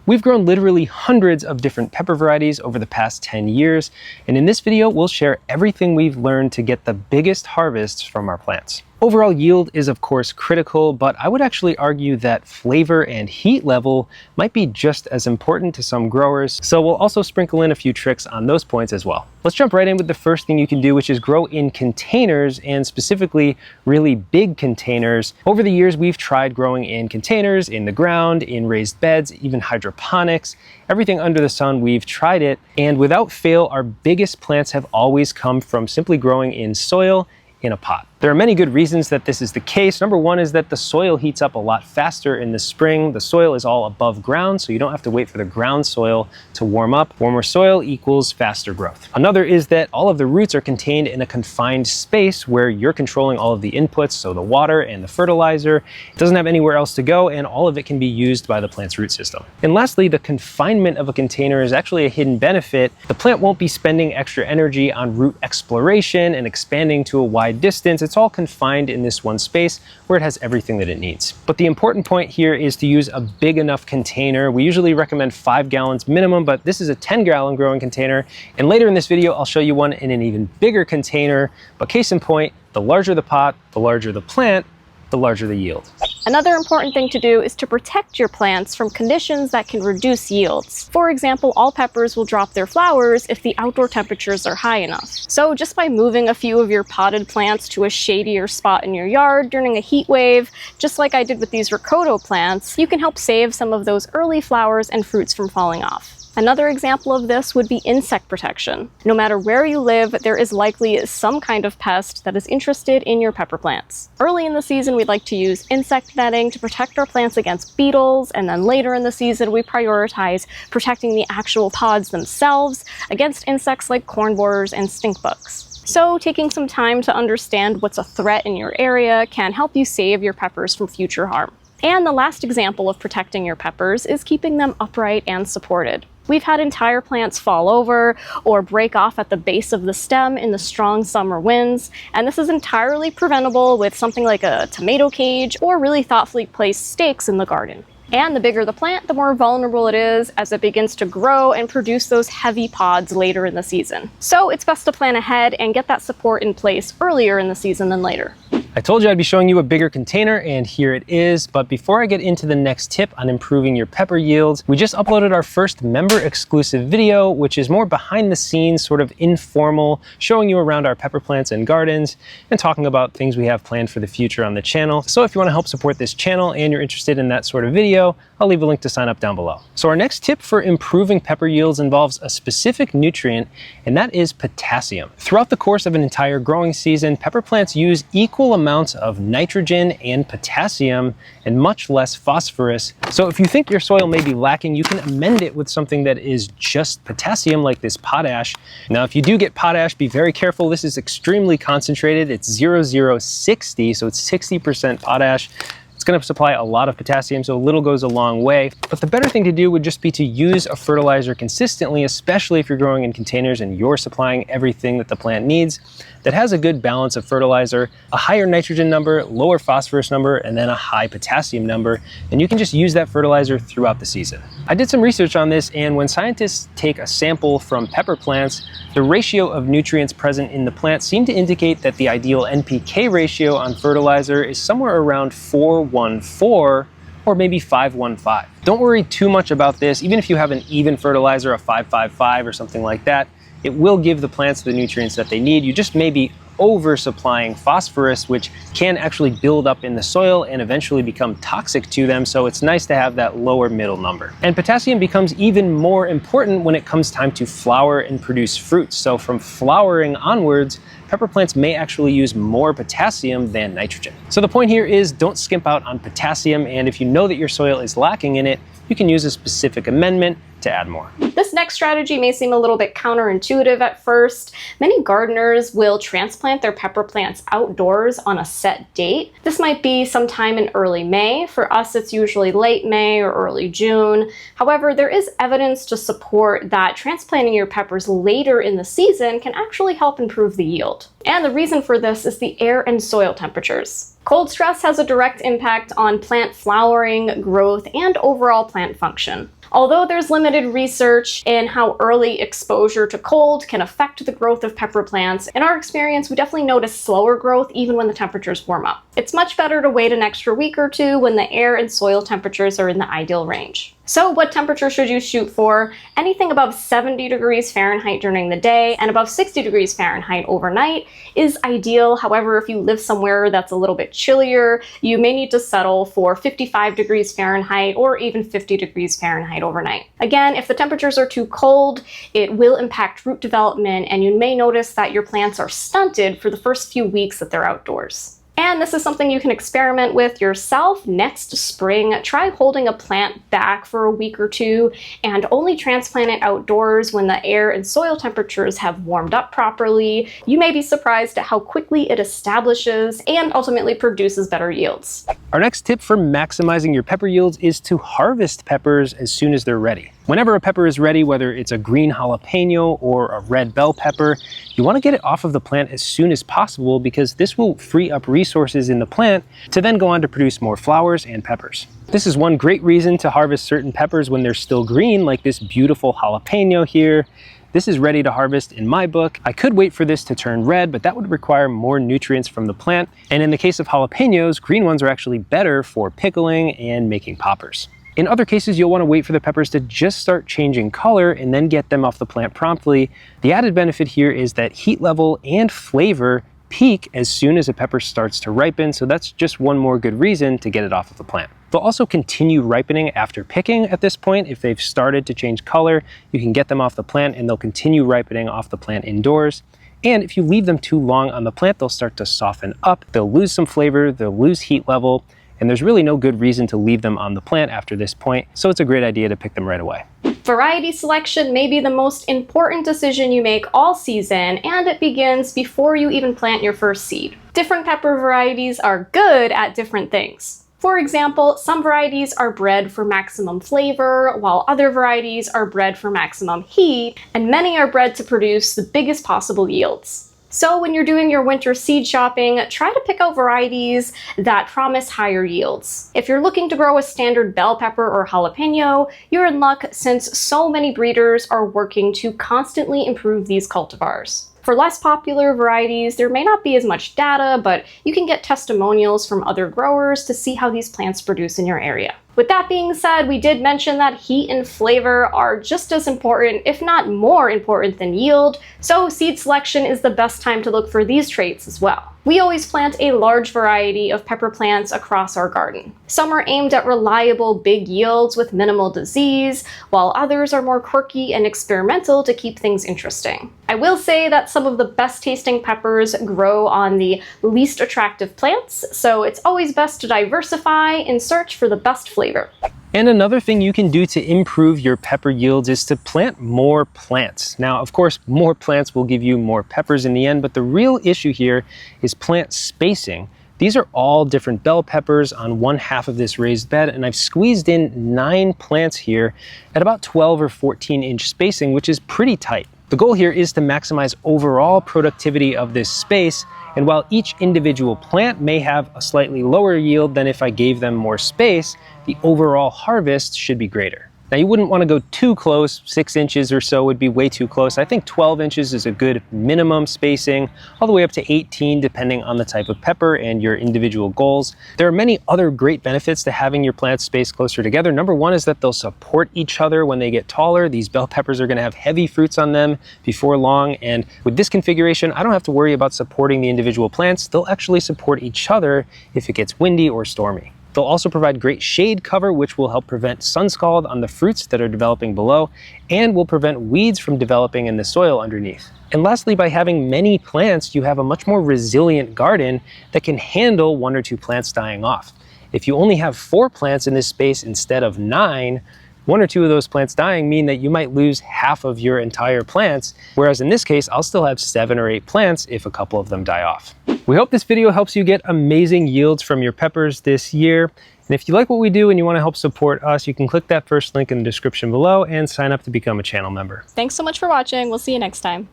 We've grown literally hundreds of different pepper varieties over the past 10 years, and in this video we'll share everything we've learned to get the biggest harvests from our plants. Overall yield is of course critical, but I would actually argue that flavor and heat level might be just as important to some growers, so we'll also sprinkle in a few tricks on those points as well. Let's jump right in with the first thing you can do, which is grow in containers, and specifically really big containers. Over the years we've tried growing in containers, in the ground, in raised beds, even hydroponics. Everything under the sun, we've tried it, and without fail our biggest plants have always come from simply growing in soil in a pot. There are many good reasons that this is the case. Number one is that the soil heats up a lot faster in the spring. The soil is all above ground, so you don't have to wait for the ground soil to warm up. Warmer soil equals faster growth. Another is that all of the roots are contained in a confined space where you're controlling all of the inputs, so the water and the fertilizer. It doesn't have anywhere else to go, and all of it can be used by the plant's root system. And lastly, the confinement of a container is actually a hidden benefit. The plant won't be spending extra energy on root exploration and expanding to a wide distance. It's all confined in this one space where it has everything that it needs. But the important point here is to use a big enough container. We usually recommend 5 gallons minimum, but this is a 10-gallon growing container. And later in this video, I'll show you one in an even bigger container. But case in point, the larger the pot, the larger the plant, the larger the yield. Another important thing to do is to protect your plants from conditions that can reduce yields. For example, all peppers will drop their flowers if the outdoor temperatures are high enough. So just by moving a few of your potted plants to a shadier spot in your yard during a heat wave, just like I did with these ricotta plants, you can help save some of those early flowers and fruits from falling off. Another example of this would be insect protection. No matter where you live, there is likely some kind of pest that is interested in your pepper plants. Early in the season, we'd like to use insect netting to protect our plants against beetles, and then later in the season, we prioritize protecting the actual pods themselves against insects like corn borers and stink bugs. So taking some time to understand what's a threat in your area can help you save your peppers from future harm. And the last example of protecting your peppers is keeping them upright and supported. We've had entire plants fall over or break off at the base of the stem in the strong summer winds, and this is entirely preventable with something like a tomato cage or really thoughtfully placed stakes in the garden. And the bigger the plant, the more vulnerable it is as it begins to grow and produce those heavy pods later in the season. So it's best to plan ahead and get that support in place earlier in the season than later. I told you I'd be showing you a bigger container, and here it is. But before I get into the next tip on improving your pepper yields, we just uploaded our first member exclusive video, which is more behind the scenes, sort of informal, showing you around our pepper plants and gardens and talking about things we have planned for the future on the channel. So if you want to help support this channel and you're interested in that sort of video, I'll leave a link to sign up down below. So our next tip for improving pepper yields involves a specific nutrient, and that is potassium. Throughout the course of an entire growing season, pepper plants use equal amounts of nitrogen and potassium and much less phosphorus. So if you think your soil may be lacking, you can amend it with something that is just potassium, like this potash. Now, if you do get potash, be very careful. This is extremely concentrated. It's 0,060, so it's 60% potash. It's going to supply a lot of potassium, so a little goes a long way. But the better thing to do would just be to use a fertilizer consistently, especially if you're growing in containers and you're supplying everything that the plant needs, that has a good balance of fertilizer, a higher nitrogen number, lower phosphorus number, and then a high potassium number. And you can just use that fertilizer throughout the season. I did some research on this, and when scientists take a sample from pepper plants, the ratio of nutrients present in the plant seemed to indicate that the ideal NPK ratio on fertilizer is somewhere around 4:1:4 or maybe 5:1:5. Don't worry too much about this. Even if you have an even fertilizer, a 5:5:5 or something like that, it will give the plants the nutrients that they need. You just may be oversupplying phosphorus, which can actually build up in the soil and eventually become toxic to them, so it's nice to have that lower middle number. And potassium becomes even more important when it comes time to flower and produce fruits. So from flowering onwards, pepper plants may actually use more potassium than nitrogen. So the point here is don't skimp out on potassium, and if you know that your soil is lacking in it, you can use a specific amendment to add more. This next strategy may seem a little bit counterintuitive at first. Many gardeners will transplant their pepper plants outdoors on a set date. This might be sometime in early May. For us, it's usually late May or early June. However, there is evidence to support that transplanting your peppers later in the season can actually help improve the yield. And the reason for this is the air and soil temperatures. Cold stress has a direct impact on plant flowering, growth, and overall plant function. Although there's limited research in how early exposure to cold can affect the growth of pepper plants, in our experience, we definitely notice slower growth even when the temperatures warm up. It's much better to wait an extra week or two when the air and soil temperatures are in the ideal range. So what temperature should you shoot for? Anything above 70 degrees Fahrenheit during the day and above 60 degrees Fahrenheit overnight is ideal. However, if you live somewhere that's a little bit chillier, you may need to settle for 55 degrees Fahrenheit or even 50 degrees Fahrenheit overnight. Again, if the temperatures are too cold, it will impact root development, and you may notice that your plants are stunted for the first few weeks that they're outdoors. And this is something you can experiment with yourself next spring. Try holding a plant back for a week or two and only transplant it outdoors when the air and soil temperatures have warmed up properly. You may be surprised at how quickly it establishes and ultimately produces better yields. Our next tip for maximizing your pepper yields is to harvest peppers as soon as they're ready. Whenever a pepper is ready, whether it's a green jalapeno or a red bell pepper, you want to get it off of the plant as soon as possible because this will free up resources in the plant to then go on to produce more flowers and peppers. This is one great reason to harvest certain peppers when they're still green, like this beautiful jalapeno here. This is ready to harvest in my book. I could wait for this to turn red, but that would require more nutrients from the plant. And in the case of jalapenos, green ones are actually better for pickling and making poppers. In other cases, you'll want to wait for the peppers to just start changing color and then get them off the plant promptly. The added benefit here is that heat level and flavor peak as soon as a pepper starts to ripen, so that's just one more good reason to get it off of the plant. They'll also continue ripening after picking at this point. If they've started to change color, you can get them off the plant and they'll continue ripening off the plant indoors. And if you leave them too long on the plant, they'll start to soften up, they'll lose some flavor, they'll lose heat level, and there's really no good reason to leave them on the plant after this point, so it's a great idea to pick them right away. Variety selection may be the most important decision you make all season, and it begins before you even plant your first seed. Different pepper varieties are good at different things. For example, some varieties are bred for maximum flavor, while other varieties are bred for maximum heat, and many are bred to produce the biggest possible yields. So when you're doing your winter seed shopping, try to pick out varieties that promise higher yields. If you're looking to grow a standard bell pepper or jalapeno, you're in luck since so many breeders are working to constantly improve these cultivars. For less popular varieties, there may not be as much data, but you can get testimonials from other growers to see how these plants produce in your area. With that being said, we did mention that heat and flavor are just as important, if not more important than yield, so seed selection is the best time to look for these traits as well. We always plant a large variety of pepper plants across our garden. Some are aimed at reliable big yields with minimal disease, while others are more quirky and experimental to keep things interesting. I will say that some of the best tasting peppers grow on the least attractive plants, so it's always best to diversify and search for the best flavor. And another thing you can do to improve your pepper yields is to plant more plants. Now, of course, more plants will give you more peppers in the end, but the real issue here is plant spacing. These are all different bell peppers on one half of this raised bed, and I've squeezed in 9 plants here at about 12 or 14-inch spacing, which is pretty tight. The goal here is to maximize overall productivity of this space, and while each individual plant may have a slightly lower yield than if I gave them more space, the overall harvest should be greater. Now, you wouldn't want to go too close. 6 inches or so would be way too close. I think 12 inches is a good minimum spacing, all the way up to 18 depending on the type of pepper and your individual goals. There are many other great benefits to having your plants spaced closer together. Number one is that they'll support each other when they get taller. These bell peppers are going to have heavy fruits on them before long, and with this configuration, I don't have to worry about supporting the individual plants. They'll actually support each other if it gets windy or stormy. They'll also provide great shade cover, which will help prevent sun scald on the fruits that are developing below, and will prevent weeds from developing in the soil underneath. And lastly, by having many plants, you have a much more resilient garden that can handle 1 or 2 plants dying off. If you only have 4 plants in this space instead of 9, 1 or 2 of those plants dying mean that you might lose half of your entire plants, whereas in this case, I'll still have 7 or 8 plants if a couple of them die off. We hope this video helps you get amazing yields from your peppers this year. And if you like what we do and you want to help support us, you can click that first link in the description below and sign up to become a channel member. Thanks so much for watching. We'll see you next time.